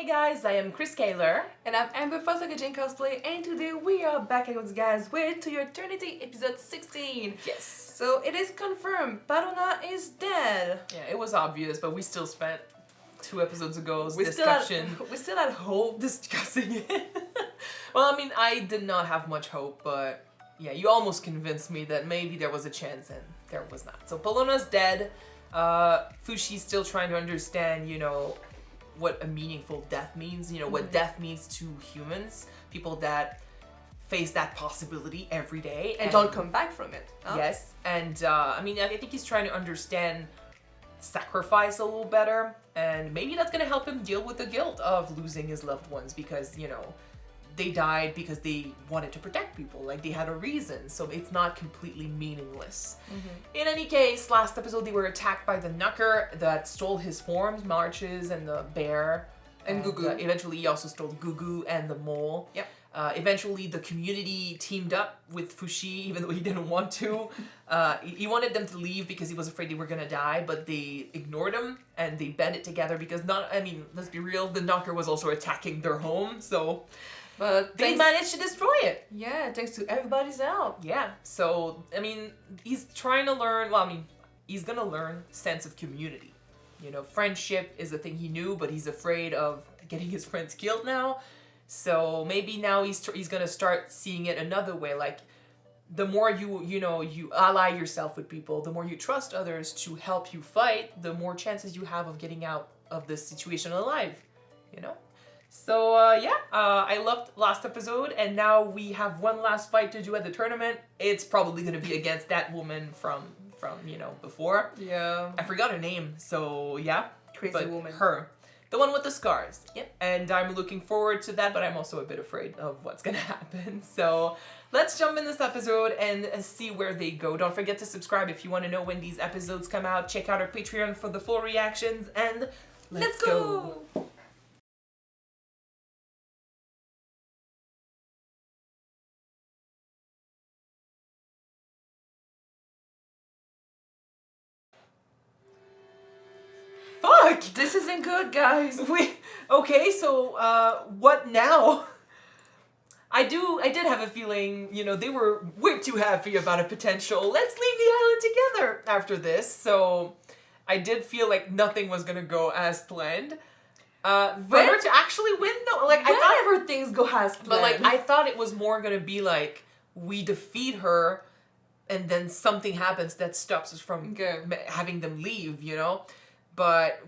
Hey guys, I am Chris Kaler. And I'm Amber from Kyuujin cosplay, and today we are back again, guys, with To Your Eternity episode 16. Yes. So it is confirmed, Parona is dead. Yeah, it was obvious, but we still spent 2 episodes ago's We discussion. we still had hope. Discussing it. Well, I mean, I did not have much hope, but yeah, you almost convinced me that maybe there was a chance, and there was not. So Polona's dead. Fushi's still trying to understand, what a meaningful death means, what death means to humans, people that face that possibility every day. And don't come back from it. Huh? Yes, and I think he's trying to understand sacrifice a little better, and maybe that's gonna help him deal with the guilt of losing his loved ones because, they died because they wanted to protect people, like they had a reason, so it's not completely meaningless. In any case, last episode they were attacked by the Knucker that stole his forms, Marches and the bear. And Gugu. Eventually he also stole Gugu and the mole. Yep. Eventually the community teamed up with Fushi, even though he didn't want to. He wanted them to leave because he was afraid they were gonna die, but they ignored him and they banded together because let's be real, the Knucker was also attacking their home, so... But they managed to destroy it. Yeah, thanks to everybody's help. Yeah, so, he's trying to learn, he's gonna learn sense of community. Friendship is a thing he knew, but he's afraid of getting his friends killed now. So maybe now he's gonna start seeing it another way, like the more you ally yourself with people, the more you trust others to help you fight, the more chances you have of getting out of this situation alive, So, I loved last episode, and now we have one last fight to do at the tournament. It's probably going to be against that woman from before. Yeah. I forgot her name, so yeah. Crazy woman. Her. The one with the scars. Yep. And I'm looking forward to that, but I'm also a bit afraid of what's going to happen. So, let's jump in this episode and see where they go. Don't forget to subscribe if you want to know when these episodes come out. Check out our Patreon for the full reactions, and let's go! Fuck! This isn't good, guys. Okay, so, what now? I did have a feeling, they were way too happy about a potential, let's leave the island together after this, so I did feel like nothing was gonna go as planned. For her to actually win, though, I thought... Whenever things go as planned. But, I thought it was more gonna be like, we defeat her, and then something happens that stops us from having them leave, But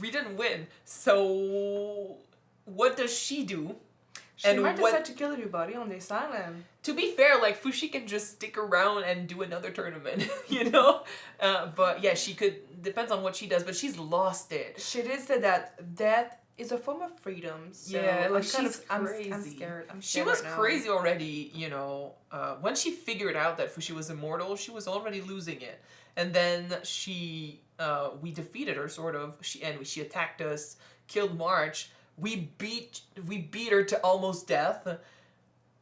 we didn't win, so what does she do? She might decide to kill everybody on this island. To be fair, Fushi can just stick around and do another tournament, But yeah, she could, depends on what she does, but she's lost it. She did say that death is a form of freedom, so yeah, she's crazy. I'm scared. She was crazy already, when she figured out that Fushi was immortal, she was already losing it. And then we defeated her, sort of. She attacked us, killed March. We beat her to almost death,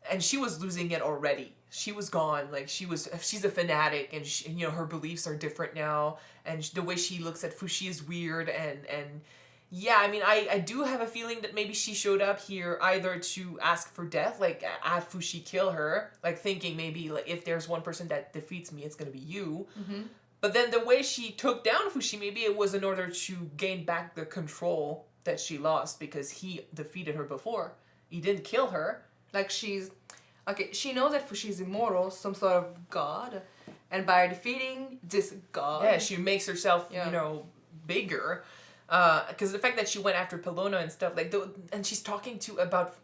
and she was losing it already. She was gone. She's a fanatic, and her beliefs are different now, and the way she looks at Fushi is weird. And yeah, I do have a feeling that maybe she showed up here either to ask for death, have Fushi kill her, thinking maybe if there's one person that defeats me, it's gonna be you. But then the way she took down Fushi, maybe it was in order to gain back the control that she lost because he defeated her before. He didn't kill her. She knows that Fushi is immortal, some sort of god, and by defeating this god... Yeah, she makes herself, bigger. Because the fact that she went after Pelona and stuff, and she's talking about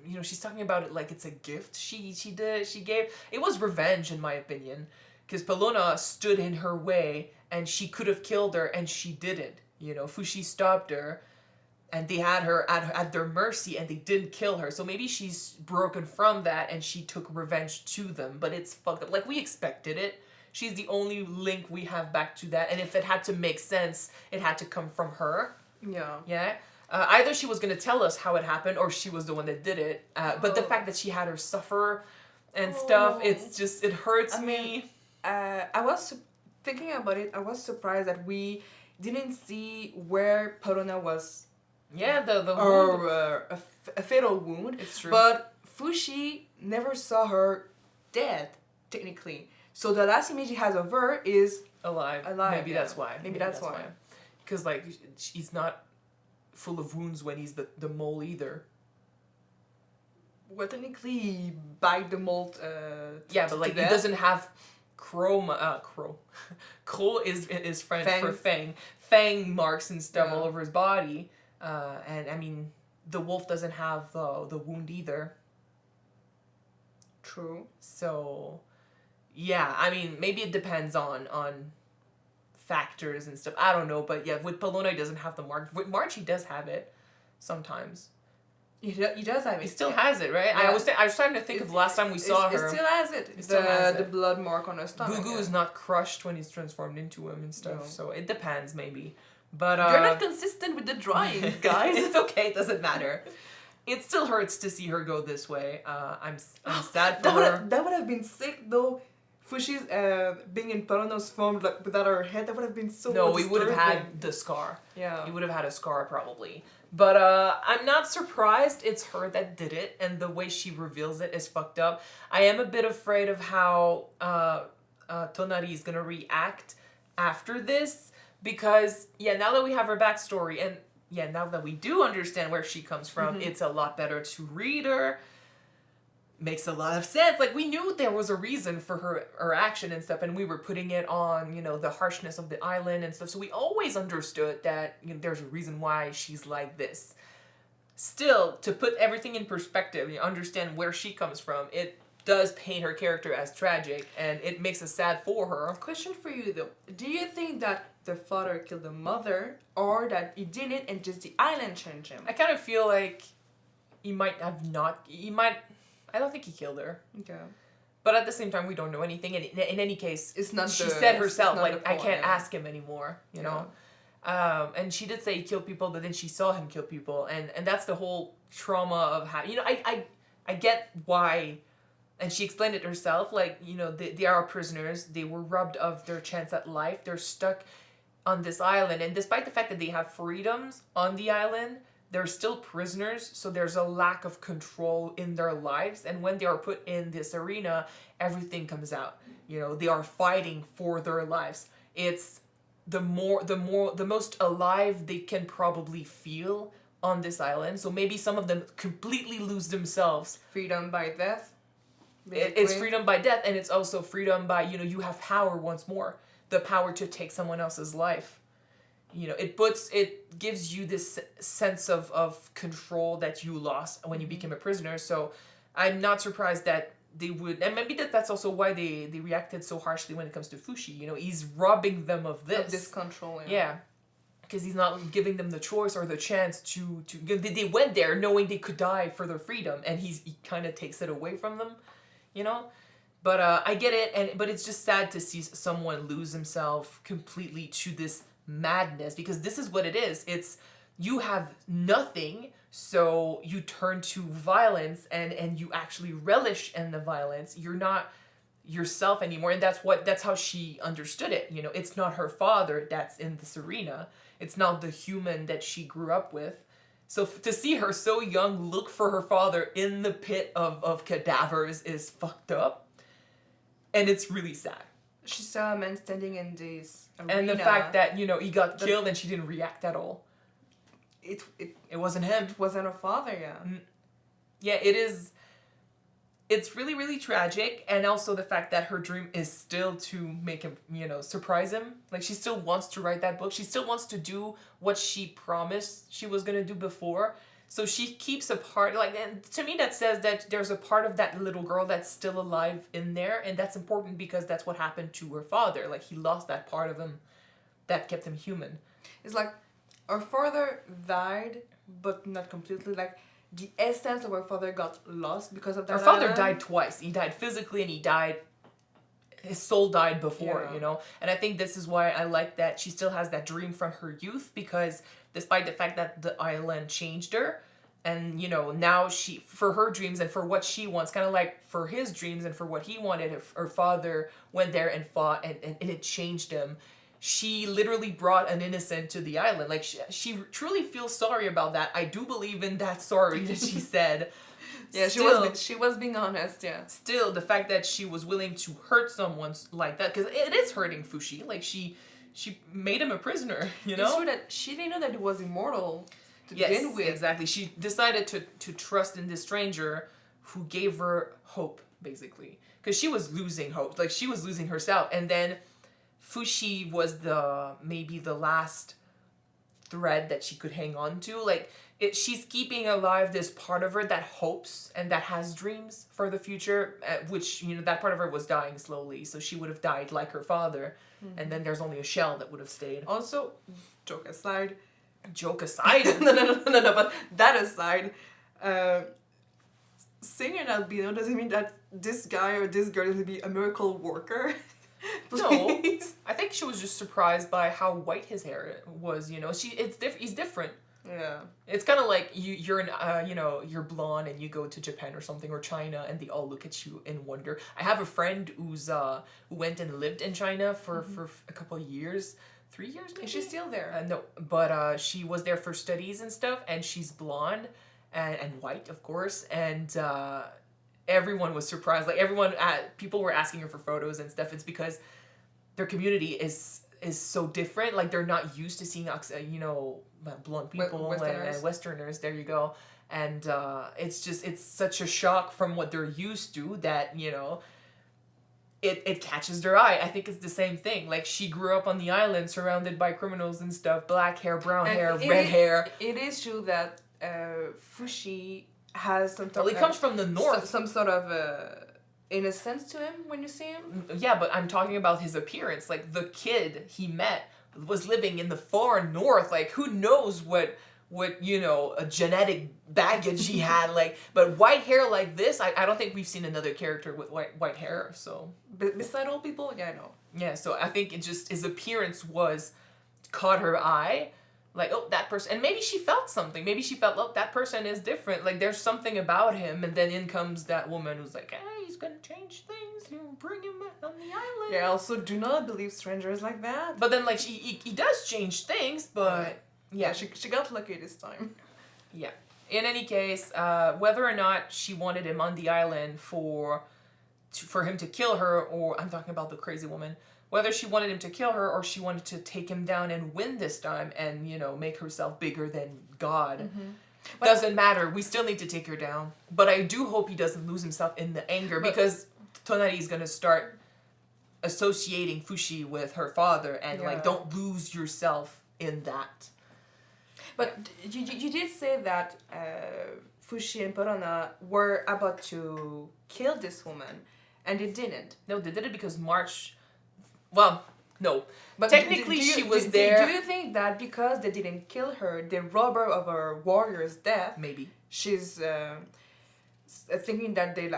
it like it's a gift she gave. It was revenge, in my opinion. Because Pelona stood in her way, and she could have killed her, and she didn't. Fushi stopped her, and they had her at their mercy, and they didn't kill her. So maybe she's broken from that, and she took revenge to them. But it's fucked up. We expected it. She's the only link we have back to that. And if it had to make sense, it had to come from her. Yeah. Yeah? Either she was going to tell us how it happened, or she was the one that did it. But the fact that she had her suffer and stuff, it hurts me. I was thinking about it. I was surprised that we didn't see where Perona was Yeah, the wound. or a fatal wound. It's true. But Fushi never saw her dead, technically. So the last image he has of her is alive. Maybe yeah. that's why. Maybe that's why. Because like he's not full of wounds when he's the mole either. Well, technically, he bite the mold. Yeah, but like he doesn't have crow. Crow is French for fang. Fang marks and stuff all over his body. And I mean, the wolf doesn't have the wound either. True. So, yeah, I mean, maybe it depends on factors and stuff. I don't know, but yeah, with Polona he doesn't have the mark. With March he does have it sometimes. He does have it. He still has it, right? Yeah. I was trying to think of the last time we saw her. It still has it. It still has the it. blood mark on her stomach. Gugu is not crushed when he's transformed into him and stuff, No. so it depends maybe. But You're not consistent with the drawing, guys. It's okay, it doesn't matter. It still hurts to see her go this way. I'm sad for her. That would have been sick though. Fushi's being in Polona's form like without her head, that would have been so. No, we would have disturbing. had the scar. Yeah. He would have had a scar probably. But I'm not surprised it's her that did it, and the way she reveals it is fucked up. I am a bit afraid of how Tonari is gonna react after this, because now that we have her backstory, and now that we do understand where she comes from, it's a lot better to read her. Makes a lot of sense. Like, we knew there was a reason for her action and stuff, and we were putting it on, the harshness of the island and stuff. So we always understood that there's a reason why she's like this. Still, to put everything in perspective, understand where she comes from, it does paint her character as tragic, and it makes us sad for her. Question for you though: do you think that the father killed the mother, or that he did it and just the island changed him? I kind of feel like he might have not. I don't think he killed her. Okay. But at the same time, we don't know anything. And in any case, It's not. she said herself, like, I point, can't ask him anymore, you know? And she did say he killed people, but then she saw him kill people. And that's the whole trauma of how, I get why. And she explained it herself, like, they are prisoners. They were robbed of their chance at life. They're stuck on this island. And despite the fact that they have freedoms on the island, they're still prisoners, so there's a lack of control in their lives. And when they are put in this arena, everything comes out. They are fighting for their lives. It's the most alive they can probably feel on this island. So maybe some of them completely lose themselves. Freedom by death. It's freedom by death, and it's also freedom by, you have power once more. The power to take someone else's life. It gives you this sense of control that you lost when you became a prisoner. So I'm not surprised that they would, and maybe that's also why they reacted so harshly when it comes to Fushi. He's robbing them of this. Of this control, Yeah. Because he's not giving them the choice or the chance to they went there knowing they could die for their freedom, and he kind of takes it away from them, But I get it, but it's just sad to see someone lose himself completely to this madness, because this is what it is. It's, you have nothing, so you turn to violence, and you actually relish in the violence. You're not yourself anymore, and that's how she understood it. It's not her father that's in this arena. It's not the human that she grew up with. So to see her so young look for her father in the pit of cadavers is fucked up, and it's really sad. She saw a man standing in this arena. And the fact that, he got killed and she didn't react at all. It wasn't him. It wasn't her father, yeah. Yeah, it is. It's really, really tragic. And also the fact that her dream is still to make him, surprise him. Like, she still wants to write that book. She still wants to do what she promised she was going to do before. So she keeps a part, and to me that says that there's a part of that little girl that's still alive in there, and that's important because that's what happened to her father. Like, he lost that part of him that kept him human. It's like, her father died, but not completely. Like, the essence of her father got lost because of that. Her father died twice. He died physically, and his soul died before, And I think this is why I like that she still has that dream from her youth, because despite the fact that the island changed her, and, now she, for her dreams and for what she wants, kind of like for his dreams and for what he wanted, her father went there and fought, and it changed him. she literally brought an innocent to the island. Like she truly feels sorry about that. I do believe in that sorry that she said. Yeah, Still, she was being honest. Yeah. still the fact that she was willing to hurt someone like that, because it is hurting Fushi. Like she made him a prisoner, you know. It's true that she didn't know that he was immortal to Yes, begin with. exactly. She decided to trust in this stranger who gave her hope, basically, because she was losing hope. Like she was losing herself, and then Fushi was maybe the last thread that she could hang on to. Like she's keeping alive this part of her that hopes and that has dreams for the future, which, you know, that part of her was dying slowly, so she would have died like her father. And then there's only a shell that would have stayed. Also, joke aside. Joke aside. no, but that aside, seeing an albino doesn't mean that this guy or this girl will be a miracle worker. No, I think she was just surprised by how white his hair was. You know, he's different. Yeah. It's kind of like you're blonde and you go to Japan or something, or China, and they all look at you in wonder. I have a friend who went and lived in China for a couple of years, 3 years maybe. Is she still there? No, but she was there for studies and stuff, and she's blonde and white, of course, and everyone was surprised. Like people were asking her for photos and stuff. It's because their community is so different. Like they're not used to seeing blonde people and Westerners. There you go. And it's such a shock from what they're used to that, you know, it catches their eye. I think it's the same thing. Like she grew up on the island surrounded by criminals and stuff, black hair, brown hair, red hair. It is true that Fushi has some Well, he comes from the north. some sort of innocence to him when you see him. Yeah, but I'm talking about his appearance. Like the kid he met was living in the far north. Like who knows what you know, a genetic baggage he had. Like, but white hair like this, I don't think we've seen another character with white hair. So beside old people, yeah, I know. Yeah, so I think his appearance caught her eye. Like, oh, that person, and maybe she felt something. Maybe she felt, oh, that person is different. Like, there's something about him. And then in comes that woman who's like, hey, he's gonna change things. You bring him on the island. Yeah, I also do not believe strangers like that. But then, like, he does change things, but yeah, she got lucky this time. Yeah. In any case, whether or not she wanted him on the island for him to kill her, or I'm talking about the crazy woman. Whether she wanted him to kill her or she wanted to take him down and win this time and, you know, make herself bigger than God. Doesn't matter. We still need to take her down. But I do hope he doesn't lose himself in the anger, because Tonari is going to start associating Fushi with her father, and like, don't lose yourself in that. But you did say that Fushi and Perona were about to kill this woman, and they didn't. No, they did it because March... Well, no. But technically, she was there. Do you think that because they didn't kill her, they robbed her of her warrior's death? Maybe. She's thinking that they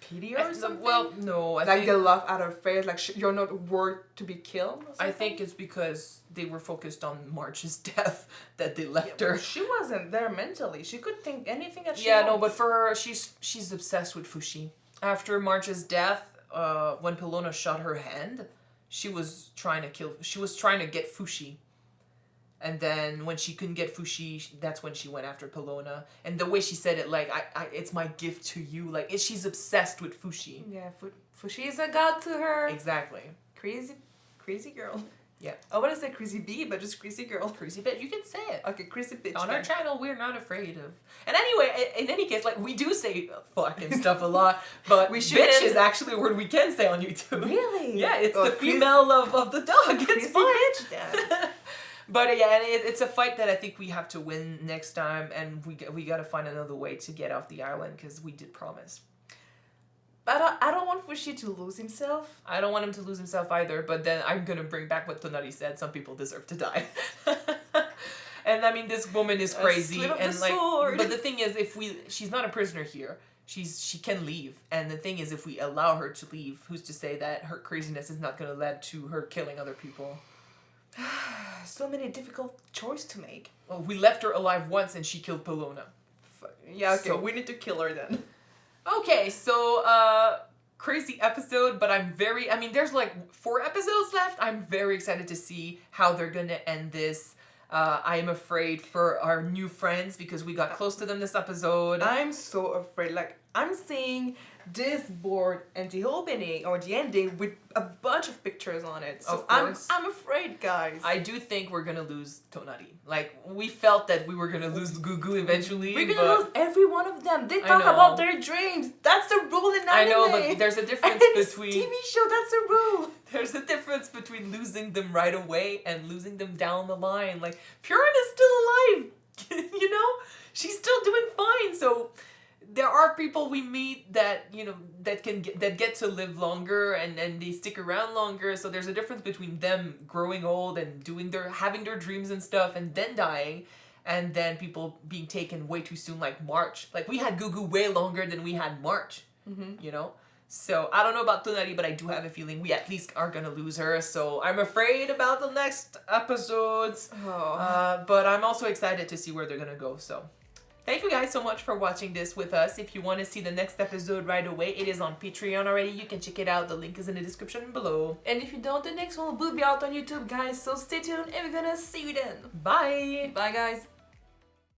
pity her or something? Well, no. I think think they laugh at her face, like you're not worth to be killed? I think it's because they were focused on March's death that they left her. She wasn't there mentally. She could think anything that she wants. no, but for her, she's obsessed with Fushi. After March's death, when Pelona shot her hand, she was trying to get Fushi. And then when she couldn't get Fushi, that's when she went after Pelona. And the way she said it, like, it's my gift to you. Like, she's obsessed with Fushi. Yeah, Fushi is a god to her. Exactly. Crazy girl. Yeah. I want to say crazy bee, but just crazy girl. Crazy bitch. You can say it. Okay, crazy bitch. On our channel, we're not afraid of... And anyway, in any case, like, we do say fuck and stuff a lot, but bitch is actually a word we can say on YouTube. Really? Yeah, it's the female of the dog. It's fine. Bitch, then. But yeah, and it's a fight that I think we have to win next time, and we got to find another way to get off the island, because we did promise. I don't want Fushi to lose himself. I don't want him to lose himself either, but then I'm going to bring back what Tonari said. Some people deserve to die. And I mean, this woman is crazy. And like, sword. But the thing is, she's not a prisoner here. She can leave. And the thing is, if we allow her to leave, who's to say that her craziness is not going to lead to her killing other people? So many difficult choices to make. Well, we left her alive once and she killed Pelona. Yeah, okay, So, we need to kill her then. Okay, so crazy episode, but I mean, there's like 4 episodes left. I'm very excited to see how they're gonna end this. I am afraid for our new friends because we got close to them this episode. I'm so afraid. Like, I'm seeing this board and the opening or the ending with a bunch of pictures on it. So Of course. I'm afraid, guys. I do think we're gonna lose Tonari. Like, we felt that we were gonna lose Gugu eventually. We're gonna but lose every one of them. They I talk know. about their dreams. That's the rule in anime. I know, but there's a difference And it's between TV show. That's a rule. there's a difference between losing them right away and losing them down the line. Like, Purin is still alive. You know, she's still doing fine. So there are people we meet that, you know, that get to live longer and they stick around longer. So there's a difference between them growing old and having their dreams and stuff and then dying, and then people being taken way too soon, like March. Like, we had Gugu way longer than we had March. Mm-hmm. You know. So I don't know about Tonari, but I do have a feeling we at least are gonna lose her. So I'm afraid about the next episodes. Oh. But I'm also excited to see where they're gonna go. So thank you guys so much for watching this with us. If you want to see the next episode right away, it is on Patreon already. You can check it out. The link is in the description below. And if you don't, the next one will be out on YouTube, guys. So stay tuned and we're gonna see you then. Bye! Bye, guys.